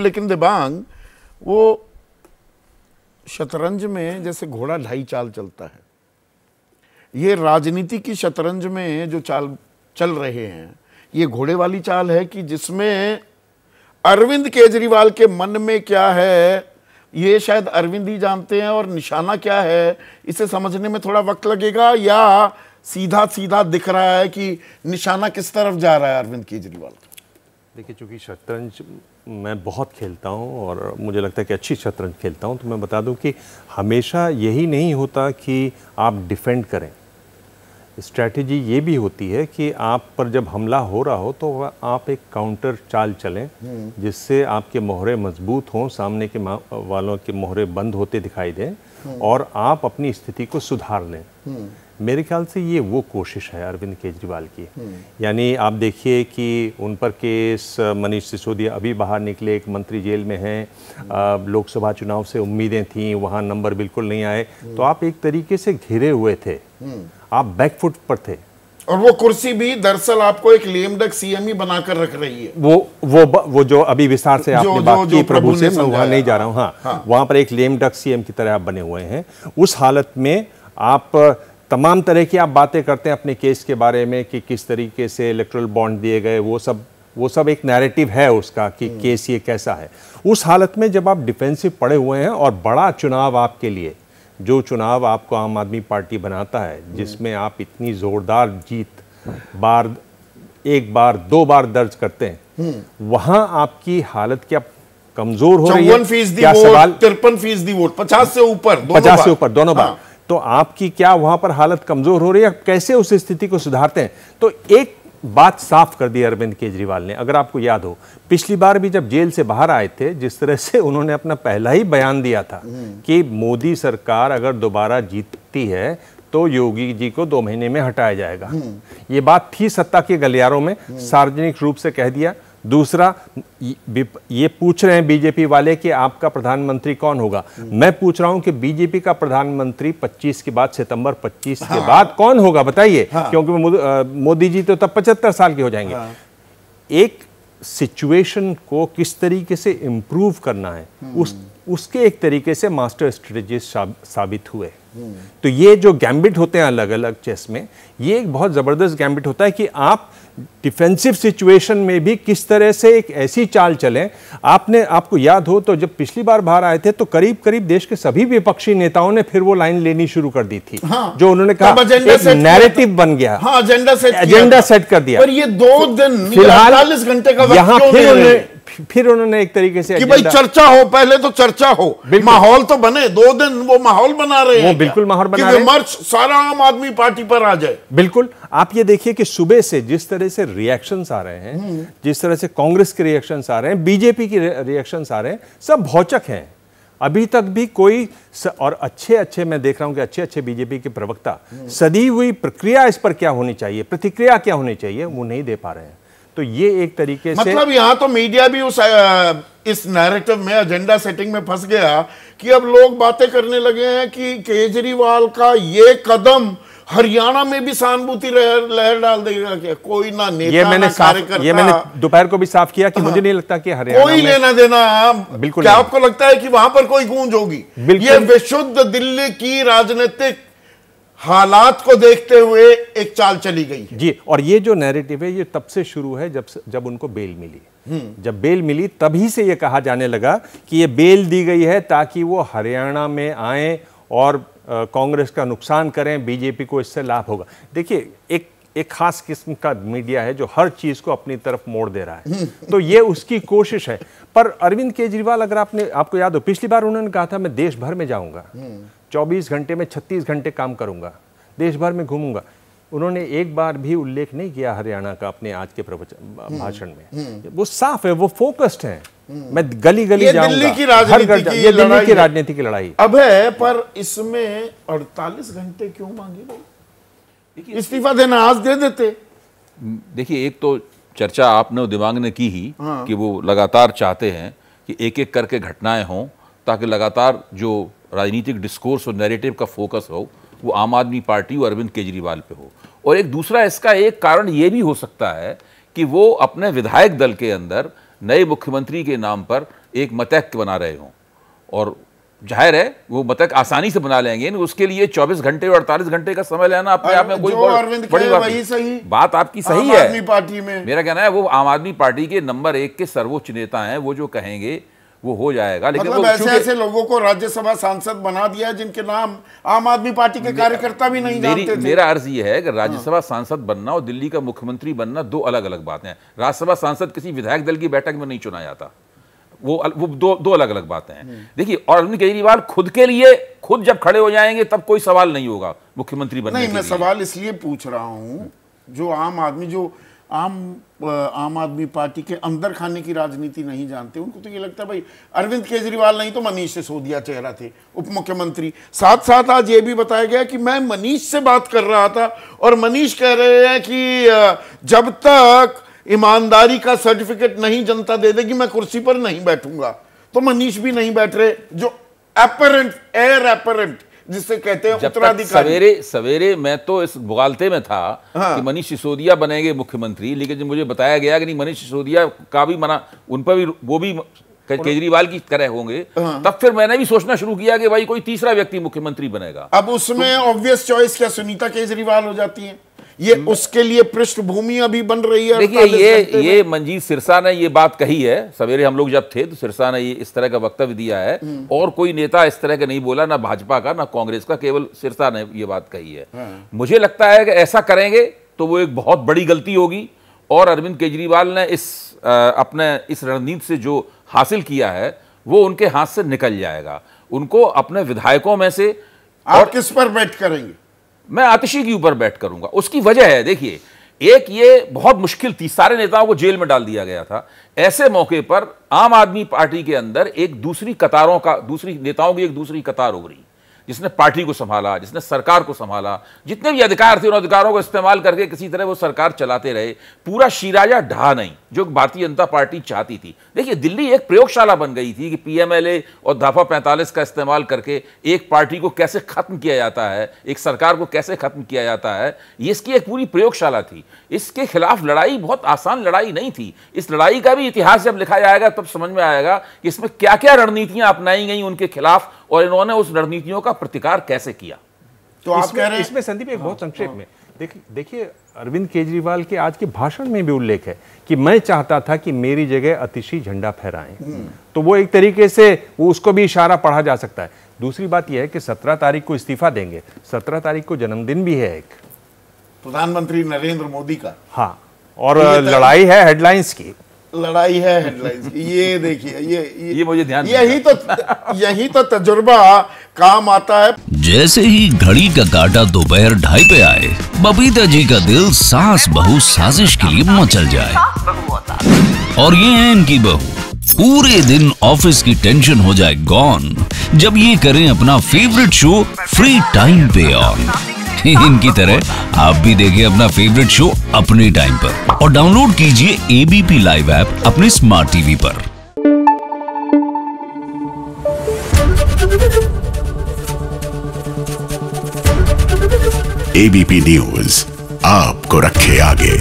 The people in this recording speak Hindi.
लेकिन दिबांग, वो शतरंज में जैसे घोड़ा ढाई चाल चलता है, ये राजनीति की शतरंज में जो चाल चल रहे हैं, ये घोड़े वाली चाल है कि जिसमें अरविंद केजरीवाल के मन में क्या है ये शायद अरविंद ही जानते हैं, और निशाना क्या है इसे समझने में थोड़ा वक्त लगेगा, या सीधा सीधा दिख रहा है कि निशाना किस तरफ जा रहा है अरविंद केजरीवाल का? देखिए, चूंकि शतरंज मैं बहुत खेलता हूं और मुझे लगता है कि अच्छी शतरंज खेलता हूं, तो मैं बता दूं कि हमेशा यही नहीं होता कि आप डिफेंड करें। स्ट्रैटेजी ये भी होती है कि आप पर जब हमला हो रहा हो तो आप एक काउंटर चाल चलें जिससे आपके मोहरे मजबूत हों, सामने के वालों के मोहरे बंद होते दिखाई दें और आप अपनी स्थिति को सुधार लें। मेरे ख्याल से ये वो कोशिश है अरविंद केजरीवाल की। यानी आप देखिए कि उन पर केस, मनीष सिसोदिया अभी बाहर निकले, एक मंत्री जेल में हैं, लोकसभा चुनाव से उम्मीदें थीं, वहाँ नंबर बिल्कुल नहीं आए, तो आप एक तरीके से घिरे हुए थे, आप बैकफुट पर थे। और वो कुर्सी भी दरअसल आपको एक लेम डक सीएम ही बनाकर रख रही है। वो जो अभी विस्तार से आपने बात की प्रभु से, मैं वहाँ नहीं जा रहा हूँ। हाँ, वहाँ पर एक लेम डक सीएम की तरह आप बने हुए हैं। उस हालत में आप तमाम तरह की आप बातें करते हैं अपने केस के बारे में कि किस तरीके से इलेक्टोरल बॉन्ड दिए गए, वो सब एक नैरेटिव है उसका कि केस ये कैसा है। उस हालत में जब आप डिफेंसिव पड़े हुए हैं और बड़ा चुनाव आपके लिए, जो चुनाव आपको आम आदमी पार्टी बनाता है, जिसमें आप इतनी जोरदार जीत एक बार दो बार दर्ज करते हैं, वहां आपकी हालत क्या कमजोर हो रही है? 53% वोट, 50 से ऊपर दोनों बार। तो आपकी क्या वहां पर हालत कमजोर हो रही है? कैसे उस स्थिति को सुधारते हैं? तो एक बात साफ कर दी अरविंद केजरीवाल ने। अगर आपको याद हो, पिछली बार भी जब जेल से बाहर आए थे, जिस तरह से उन्होंने अपना पहला ही बयान दिया था कि मोदी सरकार अगर दोबारा जीतती है तो योगी जी को 2 महीने में हटाया जाएगा। ये बात थी सत्ता के गलियारों में, सार्वजनिक रूप से कह दिया। दूसरा, ये पूछ रहे हैं बीजेपी वाले कि आपका प्रधानमंत्री कौन होगा। मैं पूछ रहा हूं कि बीजेपी का प्रधानमंत्री 25 के बाद, सितंबर 25 के बाद कौन होगा बताइए? क्योंकि मोदी जी तो तब 75 साल के हो जाएंगे। एक सिचुएशन को किस तरीके से इंप्रूव करना है, उसके एक तरीके से मास्टर स्ट्रेटेजिस्ट साबित हुए। तो ये जो गैम्बिट होते हैं अलग अलग चेस में, ये एक बहुत जबरदस्त गैम्बिट होता है कि आप डिफेंसिव सिचुएशन में भी किस तरह से एक ऐसी चाल चलें। आपको याद हो तो जब पिछली बार बाहर आए थे तो करीब करीब देश के सभी विपक्षी नेताओं ने फिर वो लाइन लेनी शुरू कर दी थी। हाँ, जो उन्होंने कहा एक नैरेटिव बन गया। हाँ, एजेंडा सेट कर दिया। पर ये 2 दिन फिलहाल 48 घंटे का वक्त यहाँ फिर उन्होंने एक तरीके से कि भाई चर्चा हो, पहले तो चर्चा हो, माहौल तो बने। 2 दिन वो माहौल बना रहे हैं, वो बिल्कुल माहौल बना रहे हैं, विमर्श सारा आम आदमी पार्टी पर आ जाए। बिल्कुल। आप ये देखिए कि सुबह से जिस तरह से रिएक्शंस आ रहे हैं, जिस तरह से कांग्रेस के रिएक्शंस आ रहे हैं, बीजेपी के रिएक्शंस आ रहे हैं, सब भौचक हैं। अभी तक भी कोई और अच्छे मैं देख रहा हूं कि अच्छे बीजेपी के प्रवक्ता सदी हुई प्रक्रिया इस पर क्या होनी चाहिए, प्रतिक्रिया क्या होनी चाहिए, वो नहीं दे पा रहे हैं। तो ये एक तरीके से मतलब यहां तो मीडिया भी इस नैरेटिव में, एजेंडा सेटिंग में फंस गया कि अब लोग बातें करने लगे हैं कि केजरीवाल का ये कदम हरियाणा में भी सहानुभूति लहर डाल देगा क्या? कोई ना नेता ना कार्यकर्ता। ये मैंने दोपहर को भी साफ किया कि मुझे नहीं लगता कि हरियाणा कोई लेना देना बिल्कुल। क्या आपको लगता है कि वहां पर कोई गूंज होगी? ये विशुद्ध दिल्ली की राजनीतिक हालात को देखते हुए एक चाल चली गई है। जी, और ये जो नैरेटिव है ये तब से शुरू है जब उनको बेल मिली। जब बेल मिली तभी से ये कहा जाने लगा कि ये बेल दी गई है ताकि वो हरियाणा में आए और कांग्रेस का नुकसान करें, बीजेपी को इससे लाभ होगा। देखिए, एक खास किस्म का मीडिया है जो हर चीज को अपनी तरफ मोड़ दे रहा है, तो ये उसकी कोशिश है। पर अरविंद केजरीवाल, अगर आपको याद हो, पिछली बार उन्होंने कहा था मैं देश भर में जाऊंगा, 24 घंटे में 36 घंटे काम करूंगा, देश भर में घूमूंगा। उन्होंने एक बार भी उल्लेख नहीं किया हरियाणा का अपने आज के भाषण में। वो साफ है, वो फोकस्ड है। मैं गली गली जाऊंगा, दिल्ली की राजनीति की लड़ाई अब है। पर इसमें 48 घंटे क्यों मांगे भाई? इस्तीफा देना आज दे देते। देखिए, एक तो चर्चा आपने दिमाग ने की ही कि वो लगातार चाहते हैं कि एक एक करके घटनाएं हों ताकि लगातार जो राजनीतिक डिस्कोर्स और नैरेटिव का फोकस हो वो आम आदमी पार्टी और अरविंद केजरीवाल पे हो। और एक दूसरा इसका एक कारण ये भी हो सकता है कि वो अपने विधायक दल के अंदर नए मुख्यमंत्री के नाम पर एक मतैक्य बना रहे हों। और जाहिर है वो मतक आसानी से बना लेंगे, उसके लिए 24 घंटे और 48 घंटे का समय लेना अपने आप में कोई बड़ी बात नहीं। बात आपकी सही है। आदमी पार्टी में मेरा कहना है वो आम आदमी पार्टी के नंबर 1 के सर्वोच्च नेता हैं, वो जो कहेंगे वो हो जाएगा। लेकिन मतलब ऐसे ऐसे लोगों को राज्यसभा सांसद बना दिया जिनके नाम आम आदमी पार्टी के कार्यकर्ता भी नहीं जानते थे। मेरा अर्ज ये है कि राज्यसभा सांसद बनना और दिल्ली का मुख्यमंत्री बनना दो अलग अलग बातें हैं। राज्यसभा सांसद किसी विधायक दल की बैठक में नहीं चुना जाता, वो दो अलग अलग बातें हैं। देखिए, और अरविंद केजरीवाल खुद के लिए खुद जब खड़े हो जाएंगे तब कोई सवाल नहीं होगा मुख्यमंत्री बनने के लिए। मैं सवाल इसलिए पूछ रहा हूं, जो आम आदमी जो आम आदमी पार्टी के अंदर खाने की राजनीति नहीं जानते, उनको तो ये लगता है भाई अरविंद केजरीवाल नहीं तो मनीष सिसोदिया चेहरा थे उप मुख्यमंत्री। साथ साथ आज ये भी बताया गया कि मैं मनीष से बात कर रहा था और मनीष कह रहे हैं कि जब तक ईमानदारी का सर्टिफिकेट नहीं जनता दे देगी मैं कुर्सी पर नहीं बैठूंगा। तो मनीष भी नहीं बैठ रहे, जो एयर एपरेंट जिससे कहते हैं उत्तराधिकारी। सवेरे मैं तो इस बुगालते में था कि मनीष सिसोदिया बनेंगे मुख्यमंत्री, लेकिन जब मुझे बताया गया कि नहीं मनीष सिसोदिया का भी मना, उन पर भी वो भी केजरीवाल की तरह होंगे, तब फिर मैंने भी सोचना शुरू किया कि भाई कोई तीसरा व्यक्ति मुख्यमंत्री बनेगा। अब उसमें ऑब्वियस चॉइस क्या सुनीता केजरीवाल हो जाती है? ये उसके लिए पृष्ठभूमि अभी बन रही है। देखिए, ये मंजीत सिरसा ने ये बात कही है। सवेरे हम लोग जब थे तो सिरसा ने ये इस तरह का वक्तव्य दिया है, और कोई नेता इस तरह का नहीं बोला, ना भाजपा का ना कांग्रेस का, केवल सिरसा ने ये बात कही है। मुझे लगता है कि ऐसा करेंगे तो वो एक बहुत बड़ी गलती होगी, और अरविंद केजरीवाल ने अपने इस रणनीति से जो हासिल किया है वो उनके हाथ से निकल जाएगा। उनको अपने विधायकों में से आप किस पर बैठ करेंगे? मैं आतिशी के ऊपर बैठ करूंगा। उसकी वजह है, देखिए, एक ये बहुत मुश्किल थी, सारे नेताओं को जेल में डाल दिया गया था। ऐसे मौके पर आम आदमी पार्टी के अंदर दूसरी नेताओं की एक दूसरी कतार उभरी, जिसने पार्टी को संभाला, जिसने सरकार को संभाला, जितने भी अधिकार थे उन अधिकारों को इस्तेमाल करके किसी तरह वो सरकार चलाते रहे। पूरा शिराजा ढहा नहीं जो भारतीय जनता पार्टी चाहती थी। देखिए, दिल्ली एक प्रयोगशाला बन गई थी कि पीएमएलए और दफा 45 का इस्तेमाल करके एक पार्टी को कैसे खत्म किया जाता है, एक सरकार को कैसे खत्म किया जाता है, ये इसकी एक पूरी प्रयोगशाला थी। इसके खिलाफ लड़ाई बहुत आसान लड़ाई नहीं थी। इस लड़ाई का भी इतिहास जब लिखा जाएगा तब समझ में आएगा कि इसमें क्या क्या रणनीतियां अपनाई गई उनके खिलाफ, और इन्होंने उस रणनीतियों का प्रतिकार कैसे किया। तो आप कह रहे हैं इसमें संदीप एक बहुत संक्षेप में देखिए, अरविंद केजरीवाल के आज के भाषण में भी उल्लेख है कि मैं चाहता था कि मेरी जगह आतिशी झंडा फहराएं। तो वो एक तरीके से वो उसको भी इशारा पढ़ा जा सकता है। दूसरी बात यह है कि 17 तारीख को इस्तीफा देंगे, 17 तारीख को जन्मदिन भी है एक प्रधानमंत्री नरेंद्र मोदी का। हाँ, और लड़ाई है हेडलाइंस की, लड़ाई है हेडलाइंस की। ये देखिए, ये मुझे ध्यान, यही तो तजुर्बा काम आता है। जैसे ही घड़ी का काटा दोपहर 2:30 पे आए, बबीता जी का दिल सास बहू साजिश के लिए मचल जाए। और ये है इनकी बहू, पूरे दिन ऑफिस की टेंशन हो जाए गॉन जब ये करें अपना फेवरेट शो फ्री टाइम पे ऑन। इनकी तरह आप भी देखिए अपना फेवरेट शो अपने टाइम पर, और डाउनलोड कीजिए एबीपी लाइव ऐप अपने स्मार्ट टीवी पर। एबीपी न्यूज आपको रखे आगे।